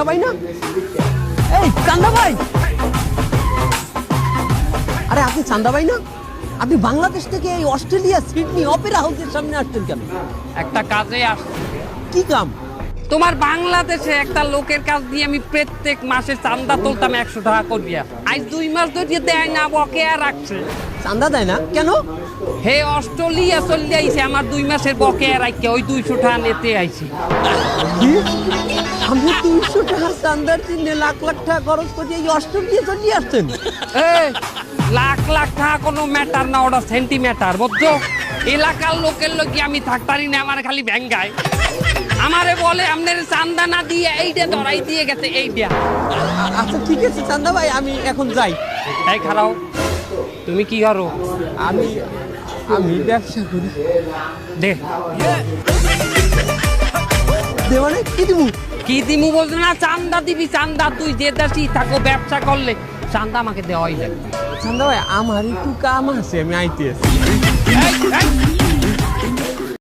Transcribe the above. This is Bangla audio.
ভাই না? এই চান্দা ভাই, আরে আপনি চান্দা ভাই না? আপনি বাংলাদেশ থেকে এই অস্ট্রেলিয়া সিডনি অপেরা হাউসের সামনে আসছেন কেন? একটা কাজে আসছে। কি কাম? তোমার বাংলাদেশে একটা লোকের কাজ দিয়ে আমি প্রত্যেক মাসে চান্দা তুলতাম 100 টাকা করিয়া। আজ 2 মাস ধরে দেয় না, বকেয়া রাখছে। চান্দা দেয় না কেন? হে অস্ট্রেলিয়া চলে আইছে, আমার 2 মাসের বকেয়া রাখছে, ওই 200 টাকা নিতে আইছি। কি? আপনি 300 টাকা চান্দার জন্য লাখ লাখ টাকা খরচ করে এই অস্ট্রেলিয়া চলে আসছেন? এই লাখ লাখ টাকা কোনো ম্যাটার না, ওটা সেন্টিমিটার, বুঝছো? এলাকার লোকের লোকে আমি থাকতারি না, আমার খালি ভ্যাঙ্গায়। আমারে বলে আপনার চান্দা না দিয়ে এইটা ধরাই দিয়ে গেছে এইটা। আচ্ছা ঠিক আছে চান্দা ভাই, আমি এখন যাই। এই খারাও, তুমি কি করো? আমি আমি ব্যবসা করি। দে দে মানে কি দিব? কি দিমু বলছো না, চান্দা দিবি। চান্দা তুই যে দেশি থাকো, ব্যবসা করলে চান্দা আমাকে দেওয়াই লাগবে। চান্দা ভাই আমার একটু কাম আছে, আমি আইতে আছি। এই, এই,